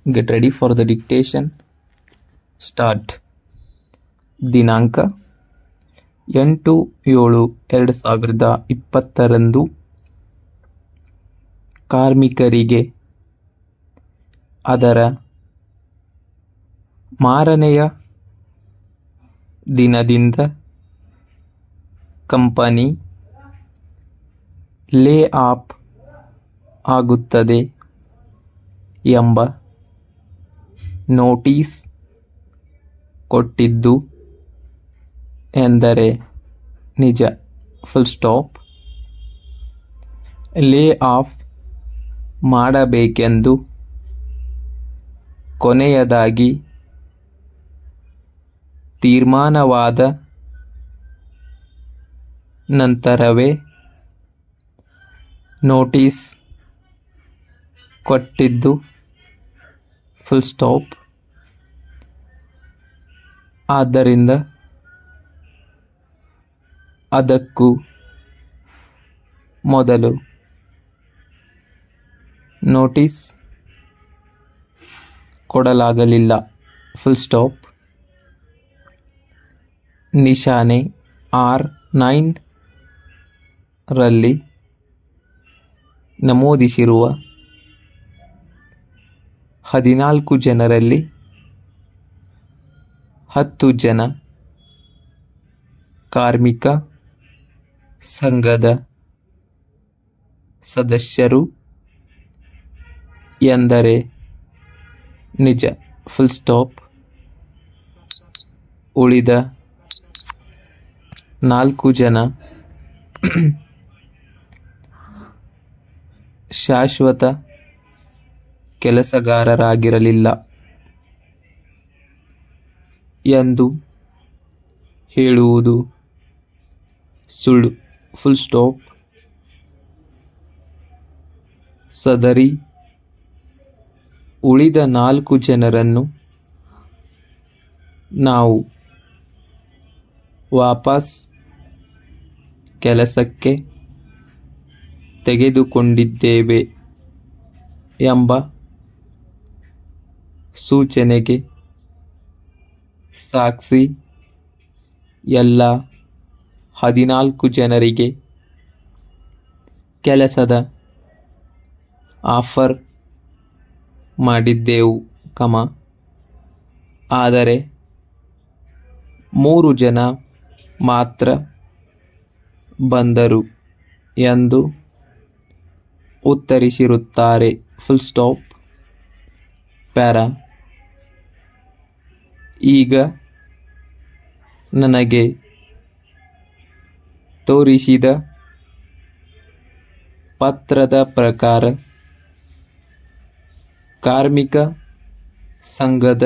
Get ready for the dictation. Start. ದಿನಾಂಕ 8/7/2020 ಕಾರ್ಮಿಕರಿಗೆ ಅದರ ಮಾರನೆಯ ದಿನದಿಂದ ಕಂಪನಿ ಲೇ ಆಫ್ ಆಗುತ್ತದೆ ಎಂಬ ನೋಟಿಸ್ ಕೊಟ್ಟಿದ್ದು ಎಂದರೆ ನಿಜ. Full stop. ಲೇ ಆಫ್ ಮಾಡಬೇಕೆಂದು ಕೊನೆಯದಾಗಿ ತೀರ್ಮಾನವಾದ ನಂತರವೇ ನೋಟಿಸ್ ಕೊಟ್ಟಿದ್ದು. Full stop. ಆದ್ದರಿಂದ ಅದಕ್ಕೂ ಮೊದಲು ನೋಟಿಸ್ ಕೊಡಲಾಗಲಿಲ್ಲ. Full stop. ನಿಶಾನೆ R9 ರಲ್ಲಿ ನಮೂದಿಸಿರುವ 14 ಜನರಲ್ಲಿ 10 ಜನ ಕಾರ್ಮಿಕ ಸಂಘದ ಸದಸ್ಯರು ಎಂದರೆ ನಿಜ. Full stop. ಉಳಿದ 4 ಜನ ಶಾಶ್ವತ ಕೆಲಸಗಾರರಾಗಿರಲಿಲ್ಲ ಎಂದು ಹೇಳುವುದು ಸುಳ್ಳು. Full stop. ಸದರಿ ಉಳಿದ 4 ಜನರನ್ನು ನಾವು ವಾಪಸ್ ಕೆಲಸಕ್ಕೆ ತೆಗೆದುಕೊಂಡಿದ್ದೇವೆ ಎಂಬ ಸೂಚನೆಗೆ ಸಾಕ್ಷಿ ಎಲ್ಲ 14 ಜನರಿಗೆ ಕೆಲಸದ ಆಫರ್ ಮಾಡಿದ್ದೆವು, ಆದರೆ 3 ಜನ ಮಾತ್ರ ಬಂದರು ಎಂದು ಉತ್ತರಿಸಿರುತ್ತಾರೆ. Full stop. ಪ್ಯಾರಾ. ಈಗ ನನಗೆ ತೋರಿಸಿದ ಪತ್ರದ ಪ್ರಕಾರ ಕಾರ್ಮಿಕ ಸಂಘದ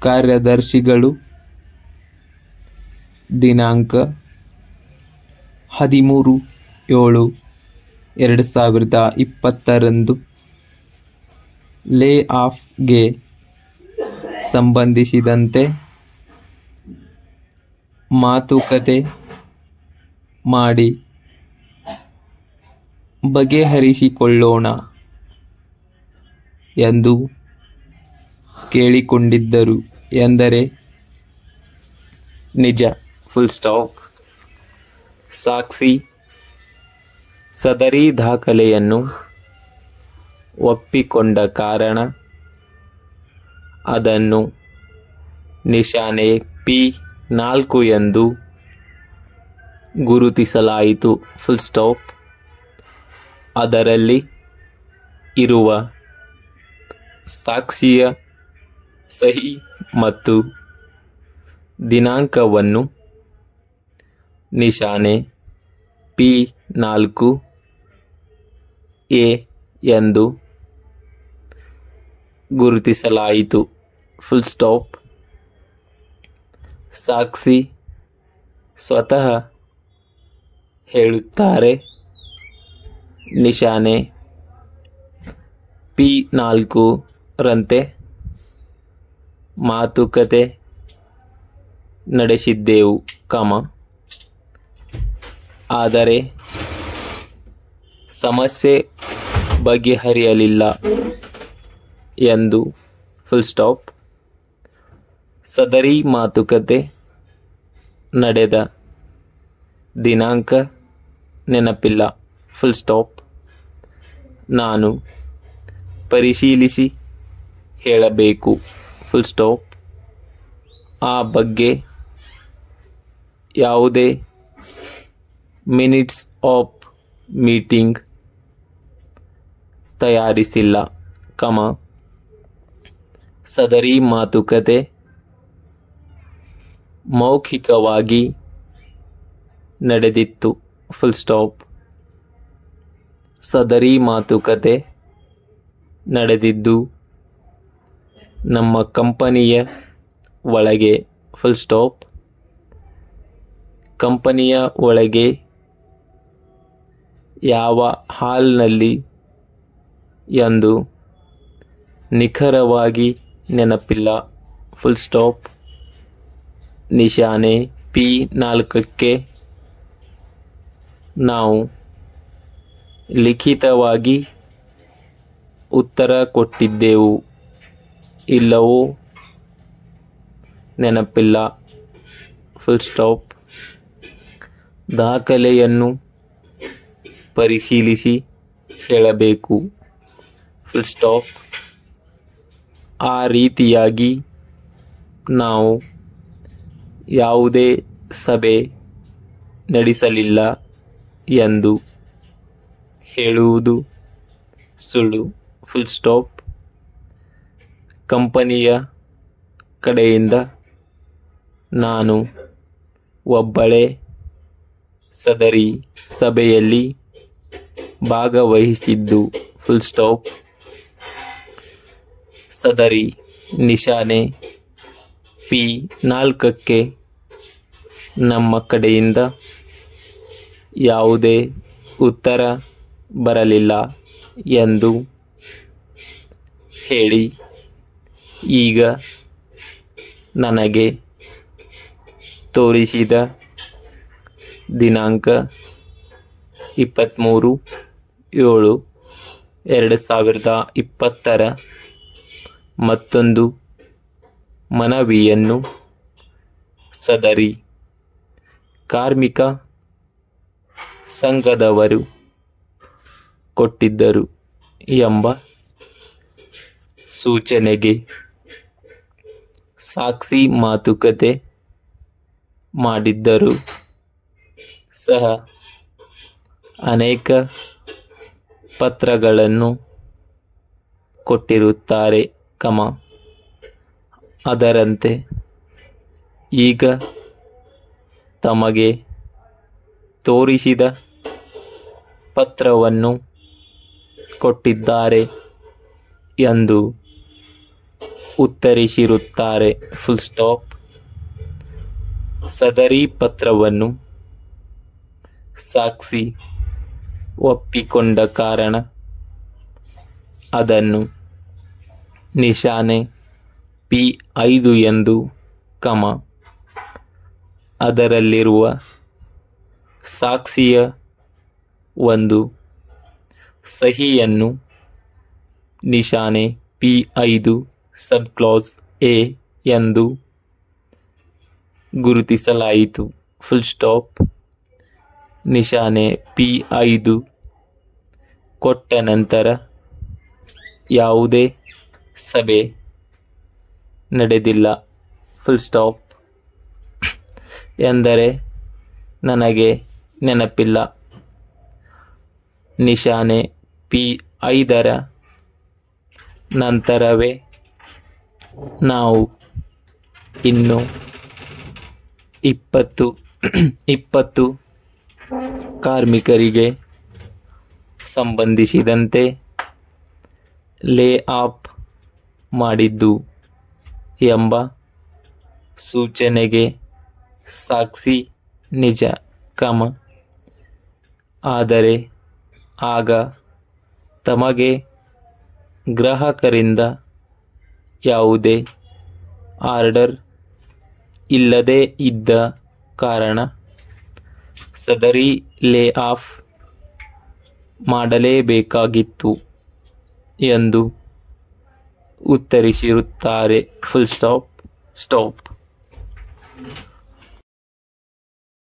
ಕಾರ್ಯದರ್ಶಿಗಳು ದಿನಾಂಕ 13/7/2020 ಲೇ ಆಫ್ಗೆ ಸಂಬಂಧಿಸಿದಂತೆ ಮಾತುಕತೆ ಮಾಡಿ ಬಗೆಹರಿಸಿಕೊಳ್ಳೋಣ ಎಂದು ಕೇಳಿಕೊಂಡಿದ್ದರು ಎಂದರೆ ನಿಜ. Full stop. ಸಾಕ್ಷಿ ಸದರಿ ದಾಖಲೆಯನ್ನು ಒಪ್ಪಿಕೊಂಡ ಕಾರಣ ಅದನ್ನು ನಿಶಾನೆ P4 ಎಂದು ಗುರುತಿಸಲಾಯಿತು. Full stop. ಅದರಲ್ಲಿ ಇರುವ ಸಾಕ್ಷಿಯ ಸಹಿ ಮತ್ತು ದಿನಾಂಕವನ್ನು ನಿಶಾನೆ P4A ಎಂದು ಗುರುತಿಸಲಾಯಿತು. Full stop. ಸಾಕ್ಷಿ ಸ್ವತಃ ಹೇಳುತ್ತಾರೆ, ನಿಶಾನೆ P4 ರಂತೆ ಮಾತುಕತೆ ನಡೆಸಿದ್ದೆವು, ಆದರೆ ಸಮಸ್ಯೆ ಬಗೆಹರಿಯಲಿಲ್ಲ ಎಂದು ಫುಲ್ ಸ್ಟಾಪ್. ಸದರಿ ಮಾತುಕತೆ ನಡೆದ ದಿನಾಂಕ ನೆನಪಿಲ್ಲ ಫುಲ್ ಸ್ಟಾಪ್. ನಾನು ಪರಿಶೀಲಿಸಿ ಹೇಳಬೇಕು ಫುಲ್ ಸ್ಟಾಪ್. ಆ ಬಗ್ಗೆ ಯಾವುದೇ ಮಿನಿಟ್ಸ್ ಆಫ್ ಮೀಟಿಂಗ್ ತಯಾರಿಸಿಲ್ಲ, ಸದರಿ ಮಾತುಕತೆ ಮೌಖಿಕವಾಗಿ ನಡೆದಿತ್ತು ಫುಲ್ ಸ್ಟಾಪ್. ಸದರಿ ಮಾತುಕತೆ ನಡೆದಿದ್ದು ನಮ್ಮ ಕಂಪನಿಯ ಒಳಗೆ ಫುಲ್ ಸ್ಟಾಪ್. ಕಂಪನಿಯ ಒಳಗೆ ಯಾವ ಹಾಲ್ನಲ್ಲಿ ಎಂದು ನಿಖರವಾಗಿ ನೆನಪಿಲ್ಲ ಫುಲ್ ಸ್ಟಾಪ್. ನಿಶಾನೆ P4ಕ್ಕೆ ನಾವು ಲಿಖಿತವಾಗಿ ಉತ್ತರ ಕೊಟ್ಟಿದ್ದೆವು, ಇಲ್ಲವೋ ನೆನಪಿಲ್ಲ ಫುಲ್ ಸ್ಟಾಪ್. ದಾಖಲೆಯನ್ನು ಪರಿಶೀಲಿಸಿ ಹೇಳಬೇಕು ಫುಲ್ ಸ್ಟಾಪ್. ಆ ರೀತಿಯಾಗಿ ನಾವು ಯಾವುದೇ ಸಭೆ ನಡೆಸಲಿಲ್ಲ ಎಂದು ಹೇಳುವುದು ಸುಳ್ಳು ಫುಲ್ ಸ್ಟಾಪ್. ಕಂಪನಿಯ ಕಡೆಯಿಂದ ನಾನು ಒಬ್ಬಳೇ ಸದರಿ ಸಭೆಯಲ್ಲಿ ಭಾಗವಹಿಸಿದ್ದು ಫುಲ್ ಸ್ಟಾಪ್. ಸದರಿ ನಿಶಾನೆ P4ಕ್ಕೆ ನಮ್ಮ ಕಡೆಯಿಂದ ಯಾವುದೇ ಉತ್ತರ ಬರಲಿಲ್ಲ ಎಂದು ಹೇಳಿ ಈಗ ನನಗೆ ತೋರಿಸಿದ ದಿನಾಂಕ 23/7/2020 ಮತ್ತೊಂದು ಮನವಿಯನ್ನು ಸದರಿ ಕಾರ್ಮಿಕ ಸಂಘದವರು ಕೊಟ್ಟಿದ್ದರು ಎಂಬ ಸೂಚನೆಗೆ ಸಾಕ್ಷಿ ಮಾತುಕತೆ ಮಾಡಿದ್ದರು ಸಹ ಅನೇಕ ಪತ್ರಗಳನ್ನು ಕೊಟ್ಟಿರುತ್ತಾರೆ, ಅದರಂತೆ ಈಗ ತಮಗೆ ತೋರಿಸಿದ ಪತ್ರವನ್ನು ಕೊಟ್ಟಿದ್ದಾರೆ ಎಂದು ಉತ್ತರಿಸಿರುತ್ತಾರೆ ಫುಲ್ ಸ್ಟಾಪ್. ಸದರಿ ಪತ್ರವನ್ನು ಸಾಕ್ಷಿ ಒಪ್ಪಿಕೊಂಡ ಕಾರಣ ಅದನ್ನು ನಿಶಾನೆ P5 ಎಂದು ಅದರಲ್ಲಿರುವ ಸಾಕ್ಷಿಯ ಒಂದು ಸಹಿಯನ್ನು ನಿಶಾನೆ P5 ಸಬ್ ಕ್ಲಾಸ್ A ಎಂದು ಗುರುತಿಸಲಾಯಿತು ಫುಲ್ ಸ್ಟಾಪ್. ನಿಶಾನೆ P5 ಕೊಟ್ಟ ನಂತರ ಯಾವುದೇ ಸಭೆ ನಡೆದಿಲ್ಲ ಫುಲ್ ಸ್ಟಾಪ್ ಎಂದರೆ ನನಗೆ ನೆನಪಿಲ್ಲ. ನಿಶಾನೆ P5 ನಂತರವೇ ನಾವು ಇನ್ನು 20 ಕಾರ್ಮಿಕರಿಗೆ ಸಂಬಂಧಿಸಿದಂತೆ ಲೇ ಆಫ್ ಮಾಡಿದ್ದು ಎಂಬ ಸೂಚನೆಗೆ ಸಾಕ್ಷಿ ನಿಜ, ಆದರೆ ಆಗ ತಮಗೆ ಗ್ರಾಹಕರಿಂದ ಯಾವುದೇ ಆರ್ಡರ್ ಇಲ್ಲದೇ ಇದ್ದ ಕಾರಣ ಸದರಿ ಲೇ ಆಫ್ ಮಾಡಲೇಬೇಕಾಗಿತ್ತು ಎಂದು ಉತ್ತರಿಸಿರುತ್ತಾರೆ. Full stop.